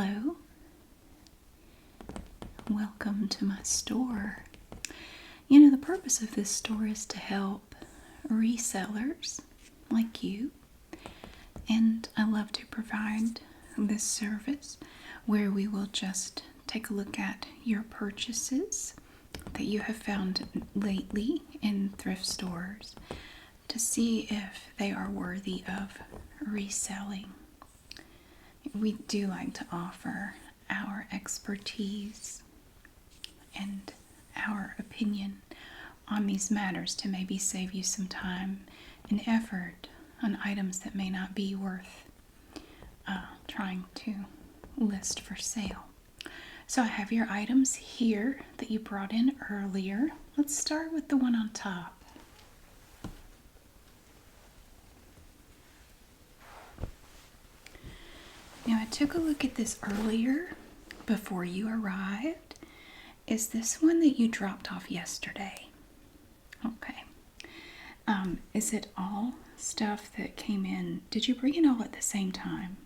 Hello, welcome to my store. You know, the purpose of this store is to help resellers like you, and I love to provide this service where we will just take a look at your purchases that you have found lately in thrift stores to see if they are worthy of reselling. We do like to offer our expertise and our opinion on these matters to maybe save you some time and effort on items that may not be worth trying to list for sale. So I have your items here that you brought in earlier. Let's start with the one on top. Now I took a look at this earlier before you arrived. Is this one that you dropped off yesterday? Okay. Is it all stuff that came in? Did you bring it all at the same time?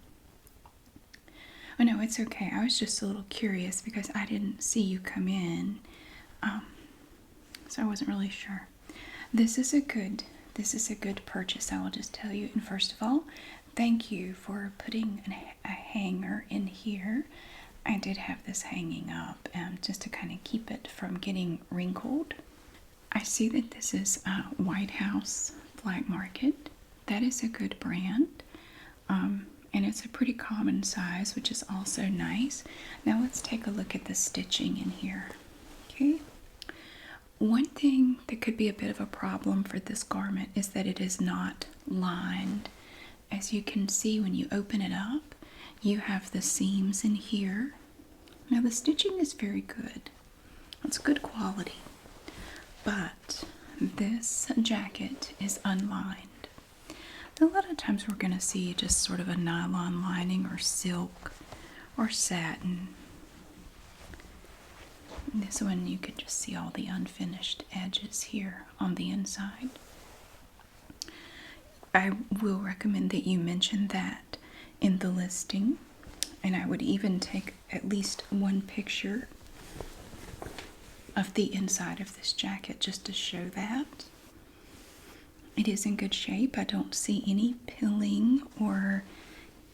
Oh no, it's okay. I was just a little curious because I didn't see you come in. So I wasn't really sure. This is a good purchase, I will just tell you. And first of all, thank you for putting a hanger in here. I did have this hanging up just to kind of keep it from getting wrinkled. I see that this is White House Black Market. That is a good brand. And it's a pretty common size, which is also nice. Now let's take a look at the stitching in here. Okay. One thing that could be a bit of a problem for this garment is that it is not lined. As you can see when you open it up, you have the seams in here. Now the stitching is very good. It's good quality. But this jacket is unlined. A lot of times we're going to see just sort of a nylon lining or silk or satin. This one you could just see all the unfinished edges here on the inside. I will recommend that you mention that in the listing, and I would even take at least one picture of the inside of this jacket just to show that. It is in good shape. I don't see any pilling or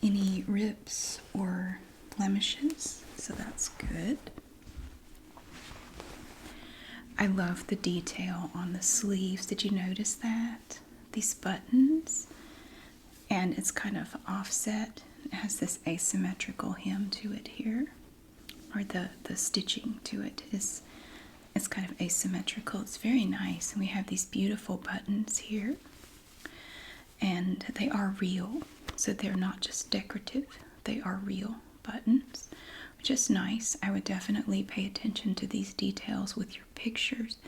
any rips or blemishes, so that's good. I love the detail on the sleeves. Did you notice that? These buttons, and it's kind of offset. It has this asymmetrical hem to it here, or the stitching to it is it's kind of asymmetrical. It's very nice, and we have these beautiful buttons here, and they are real, so they're not just decorative. They are real buttons, which is nice. I would definitely pay attention to these details with your pictures,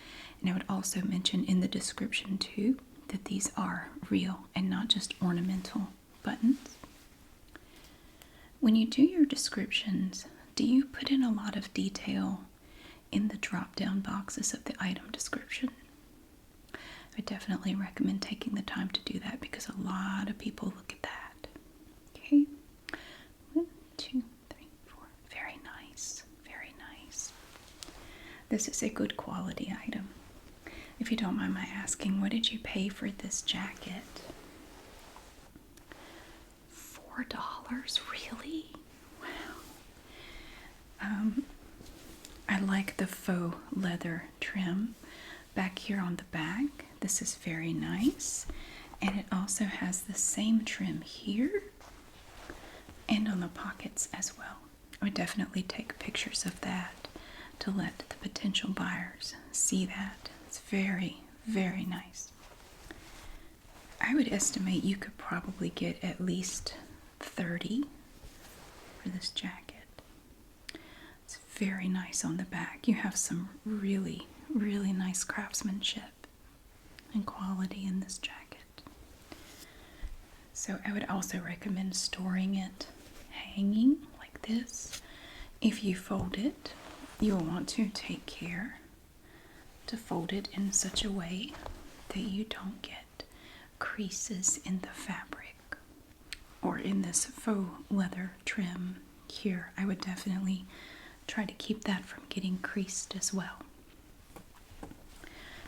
and I would also mention in the description too that these are real and not just ornamental buttons. When you do your descriptions, do you put in a lot of detail in the drop-down boxes of the item description? I definitely recommend taking the time to do that because a lot of people look at that. Okay, 1, 2, 3, 4. Very nice, very nice. This is a good quality item. If you don't mind my asking, what did you pay for this jacket? $4, really? Wow. I like the faux leather trim back here on the back. This is very nice. And it also has the same trim here and on the pockets as well. I would definitely take pictures of that to let the potential buyers see that. It's very, very nice. I would estimate you could probably get at least 30 for this jacket. It's very nice on the back. You have some really, really nice craftsmanship and quality in this jacket. So I would also recommend storing it hanging like this. If you fold it, you will want to take care to fold it in such a way that you don't get creases in the fabric or in this faux leather trim here. I would definitely try to keep that from getting creased as well.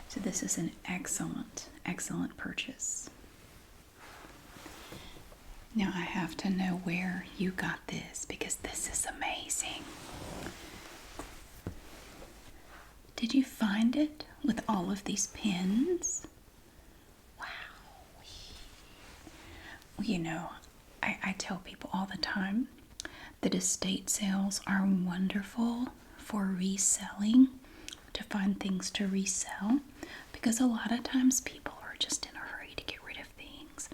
So this is an excellent, excellent purchase. Now I have to know where you got this because this is amazing. Did you find it with all of these pins? Wow. You know, I tell people all the time that estate sales are wonderful for reselling, to find things to resell, because a lot of times people are just in a hurry to get rid of things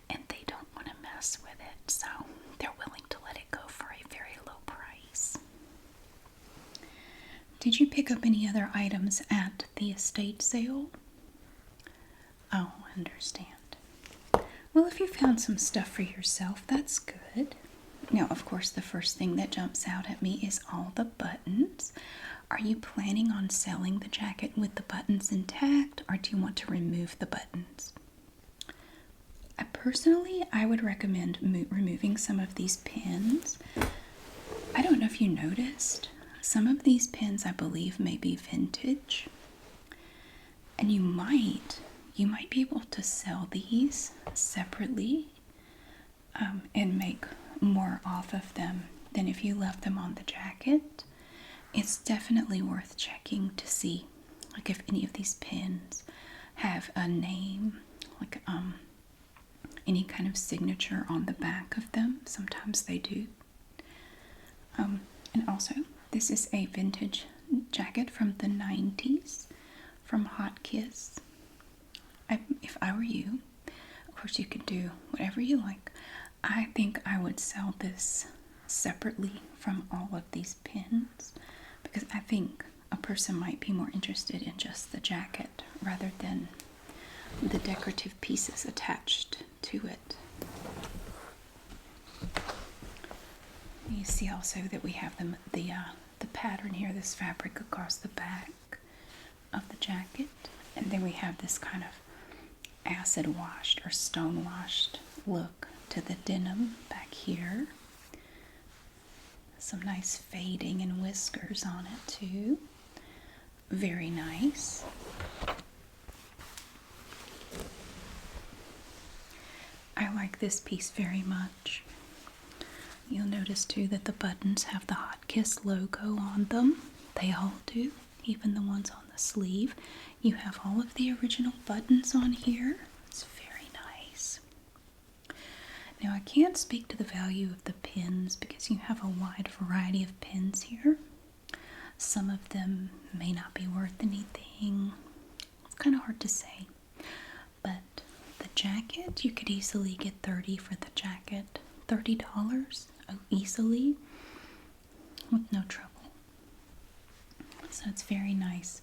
and they don't want to mess with it, so they're willing to let it go for a very low price. Did you pick up any other items at the estate sale? Oh, I understand. Well, if you found some stuff for yourself, that's good. Now, of course, the first thing that jumps out at me is all the buttons. Are you planning on selling the jacket with the buttons intact, or do you want to remove the buttons? Personally, I would recommend removing some of these pins. I don't know if you noticed, some of these pins I believe may be vintage, and you might be able to sell these separately and make more off of them than if you left them on the jacket. It's definitely worth checking to see, like, if any of these pins have a name, like any kind of signature on the back of them. Sometimes they do. And also, this is a vintage jacket from the 90s from Hot Kiss. If I were you, of course you could do whatever you like. I think I would sell this separately from all of these pins, because I think a person might be more interested in just the jacket rather than the decorative pieces attached to it. You see also that we have the pattern here, this fabric across the back of the jacket, and then we have this kind of acid washed or stone washed look to the denim back here. Some nice fading and whiskers on it too. Very nice. I like this piece very much. You'll notice too that the buttons have the Hot Kiss logo on them. They all do, even the ones on the sleeve. You have all of the original buttons on here. It's very nice. Now, I can't speak to the value of the pins because you have a wide variety of pins here. Some of them may not be worth anything. It's kind of hard to say. But the jacket, you could easily get $30 for the jacket. $30 easily with no trouble. So it's very nice.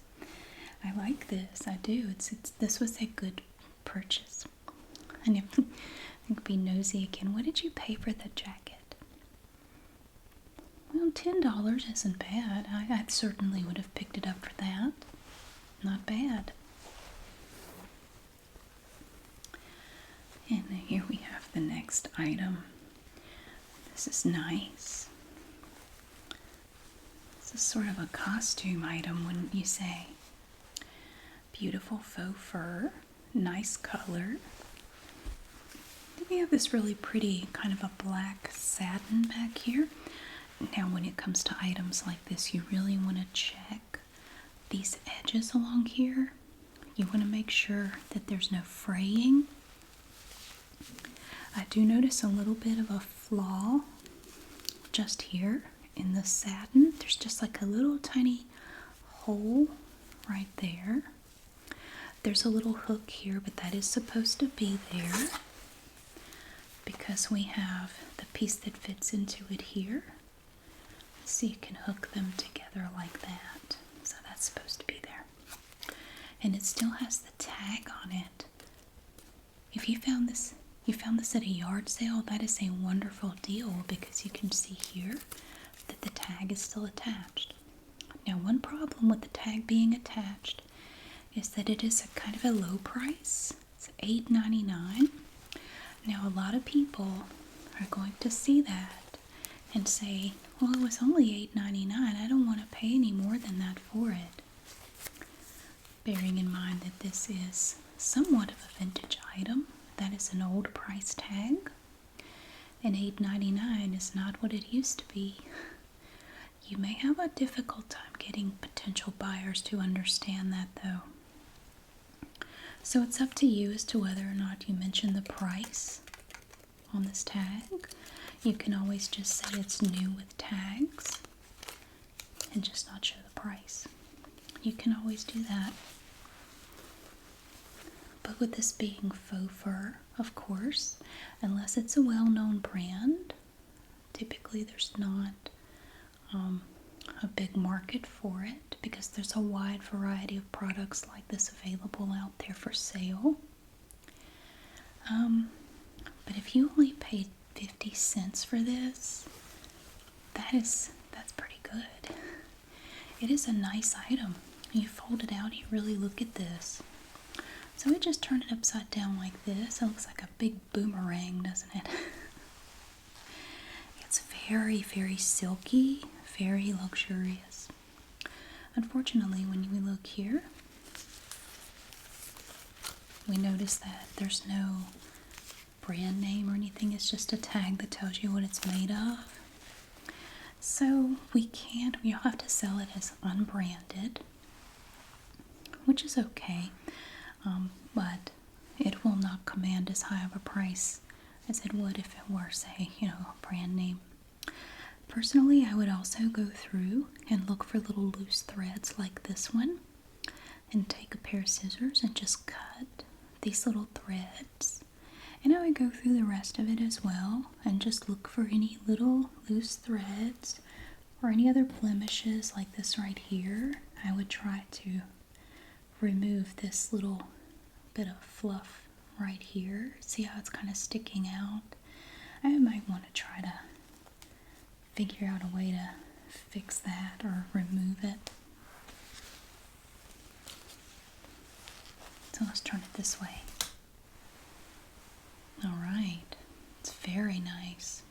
I like this. I do. This was a good purchase. And if I think be nosy again, what did you pay for the jacket? Well, $10 isn't bad. I certainly would have picked it up for that. Not bad. And here we have the next item. This is nice. This is sort of a costume item, wouldn't you say? Beautiful faux fur, nice color. We have this really pretty kind of a black satin back here. Now, when it comes to items like this, you really want to check these edges along here. You want to make sure that there's no fraying. I do notice a little bit of a flaw just here in the satin. There's just like a little tiny hole right there. There's a little hook here, but that is supposed to be there because we have the piece that fits into it here. So you can hook them together like that. So that's supposed to be there. And it still has the tag on it. If you found this at a yard sale, that is a wonderful deal because you can see here that the tag is still attached. Now, one problem with the tag being attached is that it is a kind of a low price. It's $8.99. Now, a lot of people are going to see that and say, well, it was only $8.99. I don't want to pay any more than that for it. Bearing in mind that this is somewhat of a vintage item, that is an old price tag, and $8.99 is not what it used to be. You may have a difficult time getting potential buyers to understand that, though. So it's up to you as to whether or not you mention the price on this tag. You can always just say it's new with tags and just not show the price. You can always do that. But with this being faux fur, of course, unless it's a well-known brand, typically there's not a big market for it because there's a wide variety of products like this available out there for sale. But if you only paid 50 cents for this, that's pretty good. It is a nice item. You fold it out, you really look at this. So we just turn it upside down like this. It looks like a big boomerang, doesn't it? It's very, very silky, very luxurious. Unfortunately, when we look here, we notice that there's no brand name or anything. It's just a tag that tells you what it's made of. So you'll have to sell it as unbranded, which is okay. But it will not command as high of a price as it would if it were, say, a brand name. Personally, I would also go through and look for little loose threads like this one and take a pair of scissors and just cut these little threads. And I would go through the rest of it as well and just look for any little loose threads or any other blemishes like this right here. I would try to remove this little bit of fluff right here. See how it's kind of sticking out? I might want to try to figure out a way to fix that or remove it. So let's turn it this way. Alright, it's very nice.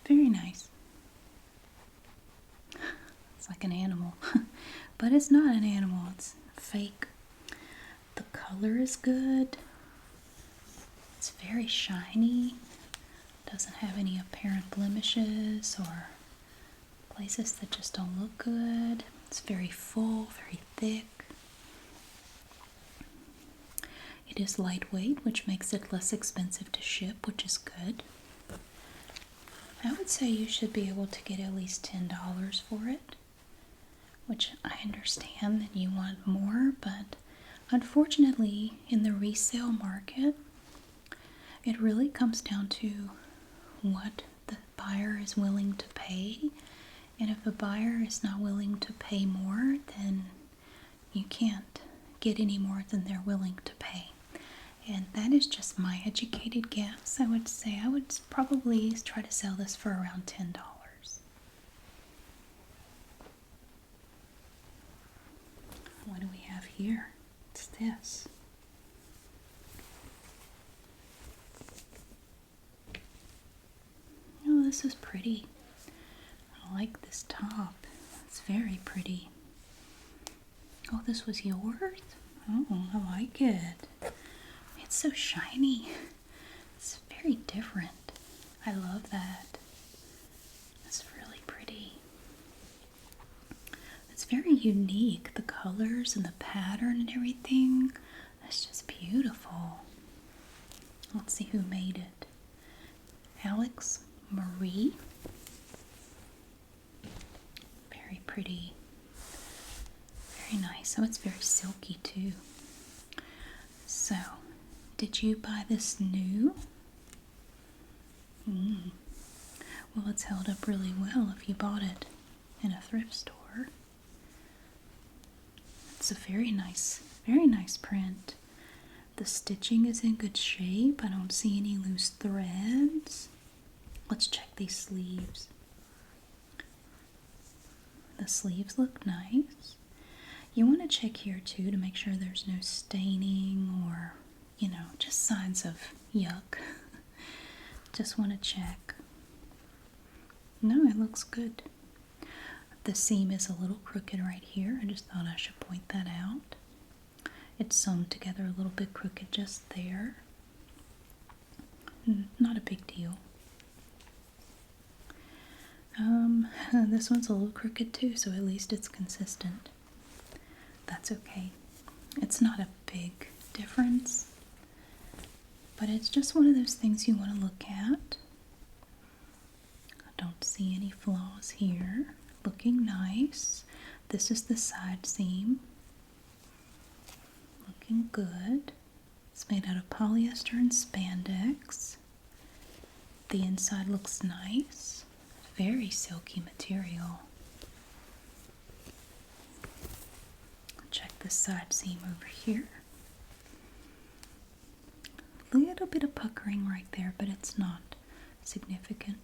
Very nice. It's like an animal, but it's not an animal, it's fake. The color is good. It's very shiny. Doesn't have any apparent blemishes or places that just don't look good. It's very full, very thick. It is lightweight, which makes it less expensive to ship, which is good. I would say you should be able to get at least $10 for it, which I understand that you want more, but unfortunately, in the resale market, it really comes down to what the buyer is willing to pay. And if a buyer is not willing to pay more, then you can't get any more than they're willing to pay. And that is just my educated guess. I would say I would probably try to sell this for around $10. What do we have here? What's this? Oh, this is pretty. I like this top. It's very pretty. Oh, this was yours? Oh, I like it. It's so shiny. It's very different. I love that. It's really pretty. It's very unique. The colors and the pattern and everything. That's just beautiful. Let's see who made it. Alex Marie. Very pretty. Very nice. Oh, it's very silky too. So, did you buy this new? Well, it's held up really well if you bought it in a thrift store. It's a very nice print. The stitching is in good shape. I don't see any loose threads. Let's check these sleeves. The sleeves look nice. You want to check here too to make sure there's no staining or, just signs of yuck. Just want to check. No, it looks good. The seam is a little crooked right here. I just thought I should point that out. It's sewn together a little bit crooked just there. Not a big deal. This one's a little crooked too, so at least it's consistent. That's okay. It's not a big difference, but it's just one of those things you want to look at. I don't see any flaws here. Looking nice. This is the side seam. Looking good. It's made out of polyester and spandex. The inside looks nice. Very silky material. Check the side seam over here. A little bit of puckering right there, but it's not significant.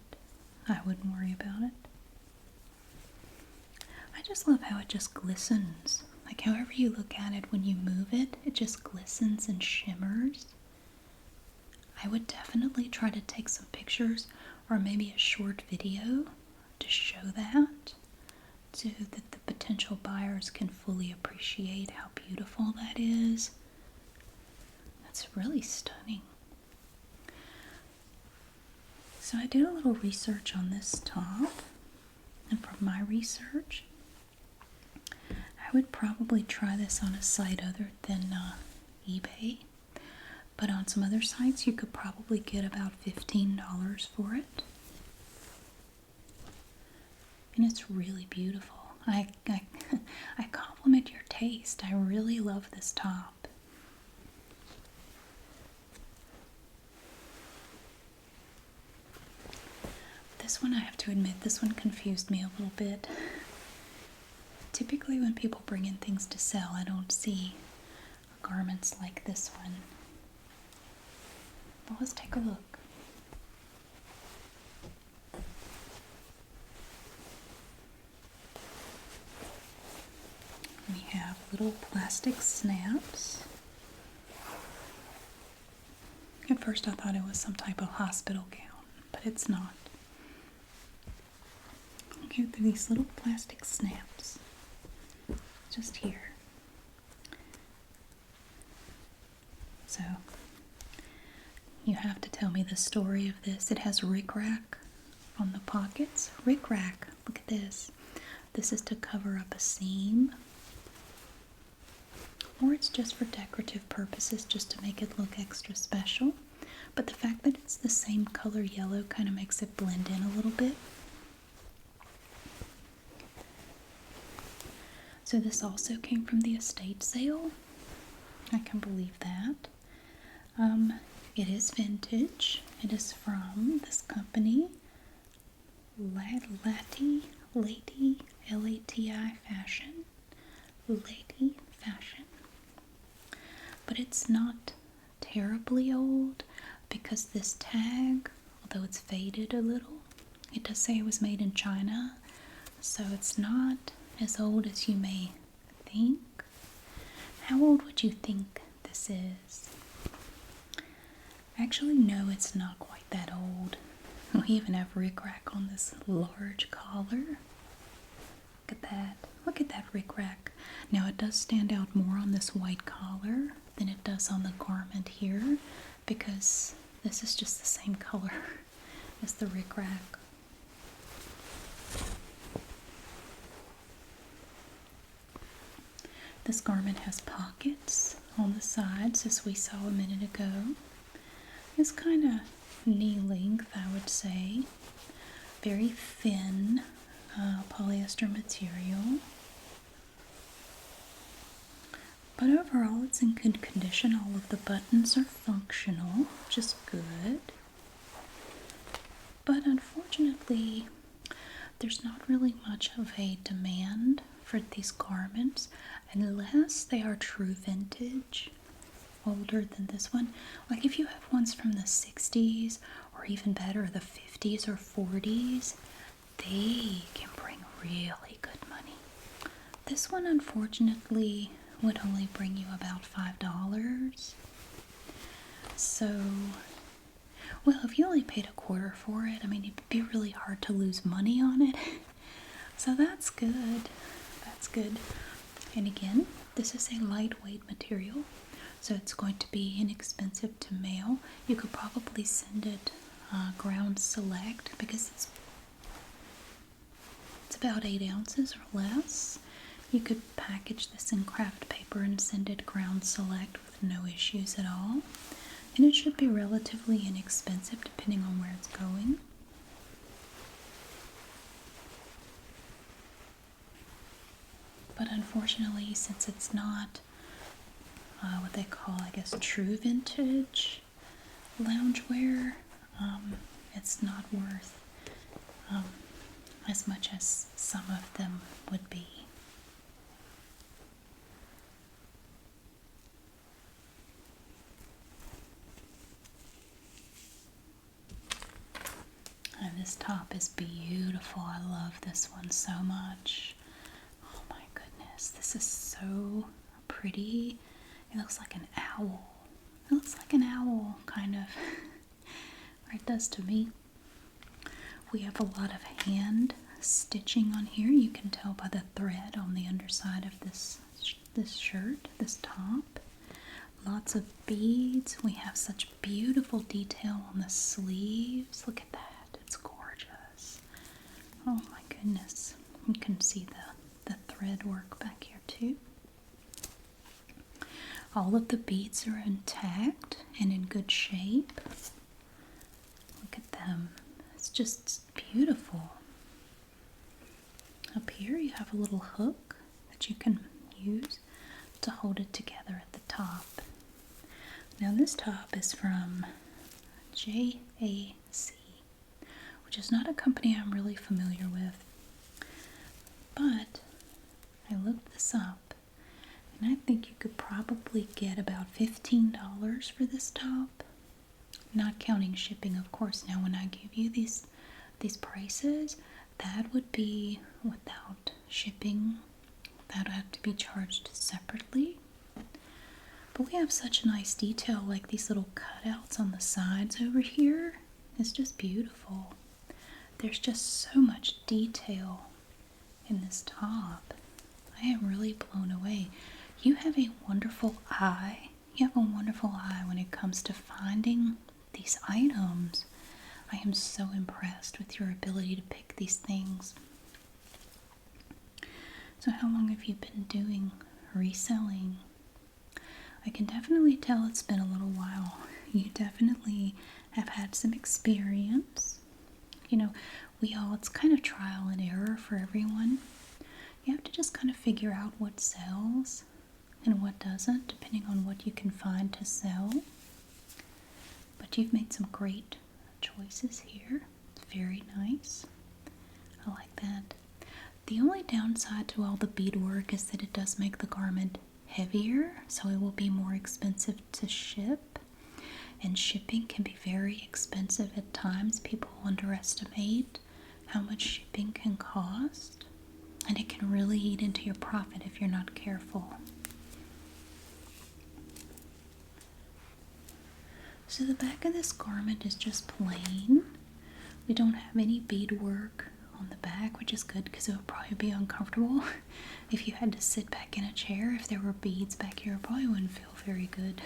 I wouldn't worry about it. I just love how it just glistens. Like however you look at it when you move it, it just glistens and shimmers. I would definitely try to take some pictures or maybe a short video to show that so that the potential buyers can fully appreciate how beautiful that is. That's really stunning. So I did a little research on this top, and from my research, I would probably try this on a site other than eBay, but on some other sites you could probably get about $15 for it. And it's really beautiful. I compliment your taste. I really love this top. This one, I have to admit, this one confused me a little bit. Typically when people bring in things to sell, I don't see garments like this one. But let's take a look. We have little plastic snaps. At first I thought it was some type of hospital gown, but it's not. Look at these little plastic snaps. Just here. So, you have to tell me the story of this. It has rickrack on the pockets. Rickrack, look at this. This is to cover up a seam. Or it's just for decorative purposes, just to make it look extra special. But the fact that it's the same color yellow kind of makes it blend in a little bit. So this also came from the estate sale. I can believe that. It is vintage. It is from this company, Lati, L-A-T-I Fashion. Lady Fashion. But it's not terribly old because this tag, although it's faded a little, it does say it was made in China. So it's not as old as you may think. How old would you think this is? Actually, no, it's not quite that old. We even have rickrack on this large collar. Look at that. Look at that rickrack. Now it does stand out more on this white collar than it does on the garment here because this is just the same color as the rickrack. This garment has pockets on the sides, as we saw a minute ago. It's kind of knee length, I would say. Very thin polyester material. But overall, it's in good condition. All of the buttons are functional, which is good. But unfortunately, there's not really much of a demand for these garments unless they are true vintage, older than this one. Like if you have ones from the 60s or even better, the 50s or 40s, they can bring really good money. This one, unfortunately, would only bring you about $5. So, well, if you only paid $1 for it. I mean, it'd be really hard to lose money on it. So that's good. That's good. And again, this is a lightweight material, so it's going to be inexpensive to mail. You could probably send it ground select because it's about 8 ounces or less. You could package this in craft paper and send it ground select with no issues at all. And it should be relatively inexpensive depending on where it's going. But unfortunately, since it's not what they call, I guess, true vintage loungewear, it's not worth as much as some of them would be. And this top is beautiful. I love this one so much. Oh my goodness, this is so pretty. It looks like an owl. It looks like an owl, kind of. Or it does to me. We have a lot of hand stitching on here. You can tell by the thread on the underside of this shirt, this top. Lots of beads. We have such beautiful detail on the sleeves. Look at that. It's gorgeous. Oh my goodness. You can see the thread work back here too. All of the beads are intact and in good shape. Look at them. It's just beautiful. Up here you have a little hook that you can use to hold it together at the top. Now this top is from JAC, which is not a company I'm really familiar with. But I looked this up, and I think you could probably get about $15 for this top, not counting shipping, of course. Now when I give you these prices, that would be without shipping. That would have to be charged separately. But we have such nice detail, like these little cutouts on the sides over here. It's just beautiful. There's just so much detail in this top. I am really blown away. You have a wonderful eye. You have a wonderful eye when it comes to finding these items. I am so impressed with your ability to pick these things. So how long have you been doing reselling? I can definitely tell it's been a little while. You definitely have had some experience. You know, it's kind of trial and error for everyone. You have to just kind of figure out what sells and what doesn't, depending on what you can find to sell. But you've made some great choices here. It's very nice. I like that. The only downside to all the beadwork is that it does make the garment heavier, so it will be more expensive to ship. And shipping can be very expensive at times. People underestimate how much shipping can cost, and it can really eat into your profit if you're not careful. So the back of this garment is just plain. We don't have any beadwork on the back, which is good because it would probably be uncomfortable if you had to sit back in a chair. If there were beads back here, it probably wouldn't feel very good.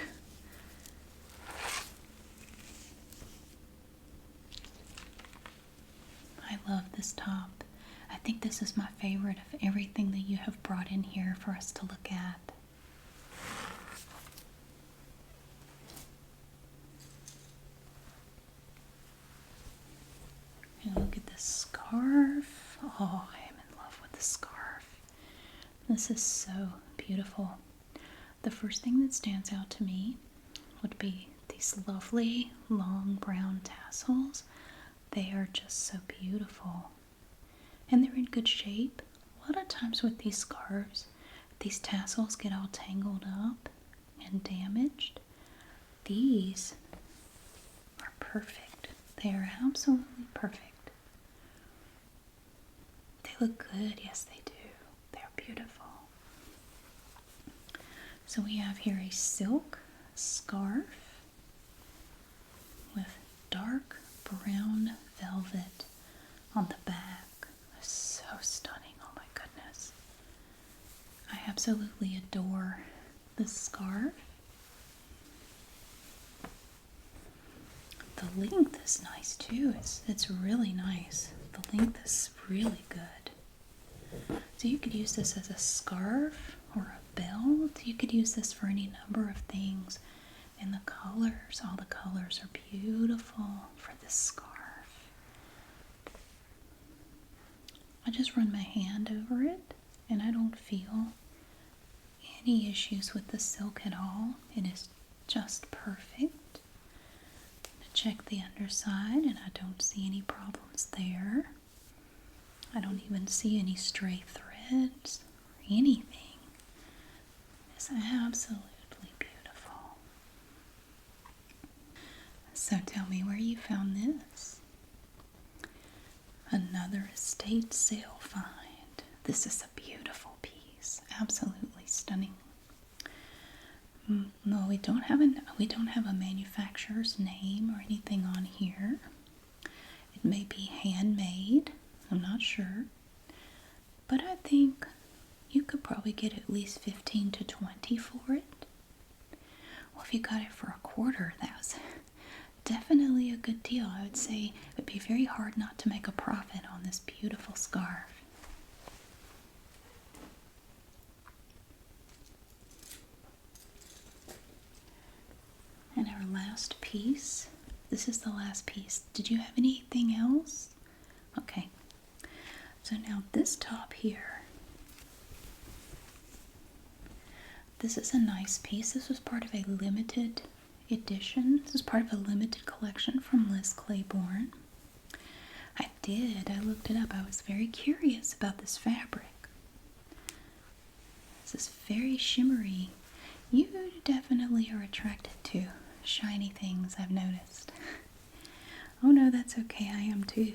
I love this top. I think this is my favorite of everything that you have brought in here for us to look at. And look at this scarf. Oh, I am in love with the scarf. This is so beautiful. The first thing that stands out to me would be these lovely long brown tassels. They are just so beautiful. And they're in good shape. A lot of times with these scarves, these tassels get all tangled up and damaged. These are perfect. They are absolutely perfect. They look good. Yes, they do. They're beautiful. So we have here a silk scarf with dark brown velvet on the back. So stunning, oh my goodness. I absolutely adore this scarf. The length is nice too. It's really nice. The length is really good. So you could use this as a scarf or a belt. You could use this for any number of things. And the colors, all the colors are beautiful for this scarf. I just run my hand over it and I don't feel any issues with the silk at all. It is just perfect. Check the underside and I don't see any problems there. I don't even see any stray threads or anything. It's absolutely beautiful. So tell me where you found this. Another estate sale find. This is a beautiful piece. Absolutely stunning. No, we don't have a manufacturer's name or anything on here. It may be handmade. I'm not sure. But I think you could probably get at least 15 to 20 for it. Well, if you got it for a quarter, that's definitely a good deal. I would say it would be very hard not to make a profit on this beautiful scarf. And our last piece. This is the last piece. Did you have anything else? Okay. So now this top here. This is a nice piece. This was part of a limited edition. This is part of a limited collection from Liz Claiborne. I looked it up. I was very curious about this fabric. This is very shimmery. You definitely are attracted to shiny things, I've noticed. Oh no, that's okay. I am too.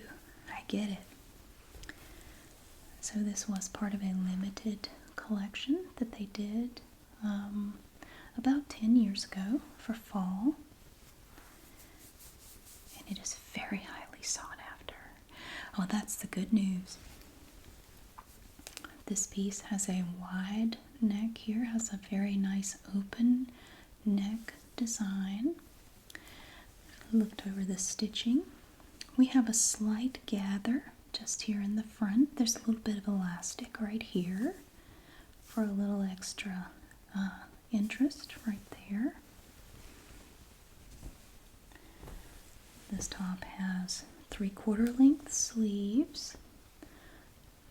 I get it. So this was part of a limited collection that they did about 10 years ago for fall. And it is very highly sought after. Oh, that's the good news. This piece has a wide neck here, has a very nice open neck design. Looked over the stitching. We have a slight gather just here in the front. There's a little bit of elastic right here for a little extra interest right there. This top has 3/4 length sleeves.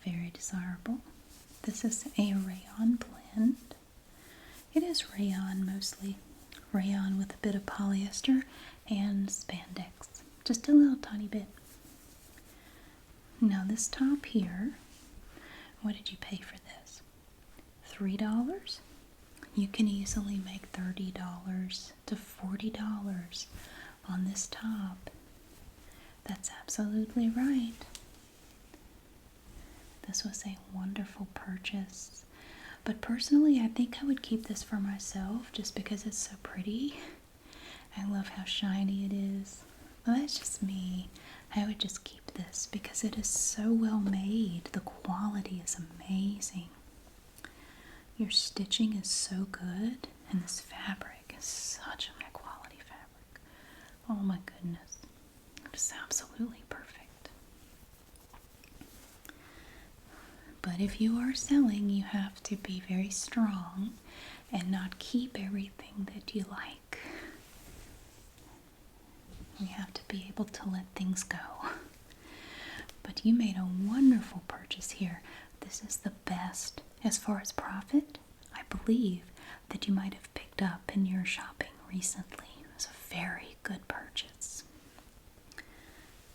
Very desirable. This is a rayon blend. It is rayon mostly. Rayon with a bit of polyester and spandex. Just a little tiny bit. Now this top here, what did you pay for this? $3? You can easily make $30 to $40 on this top. That's absolutely right. This was a wonderful purchase. But personally, I think I would keep this for myself just because it's so pretty. I love how shiny it is. Well, that's just me. I would just keep this because it is so well made. The quality is amazing. Your stitching is so good, and this fabric is such a high quality fabric. Oh my goodness. It's absolutely perfect. But if you are selling, you have to be very strong and not keep everything that you like. You have to be able to let things go. But you made a wonderful purchase here. This is the best, as far as profit, I believe, that you might have picked up in your shopping recently. It was a very good purchase.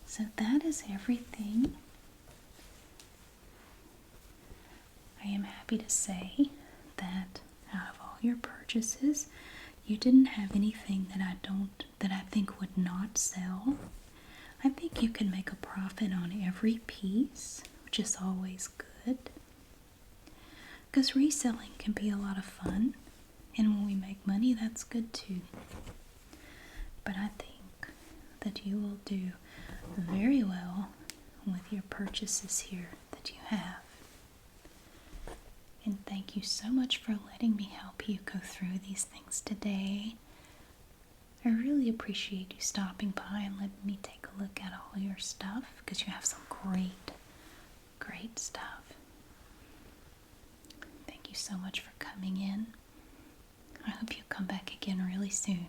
So that is everything. I am happy to say that out of all your purchases, you didn't have anything that I think would not sell. I think you can make a profit on every piece, which is always good. Because reselling can be a lot of fun, and when we make money, that's good too. But I think that you will do very well with your purchases here that you have. And thank you so much for letting me help you go through these things today. I really appreciate you stopping by and letting me take a look at all your stuff, because you have some great stuff. Thank you so much for coming in. I hope you come back again really soon.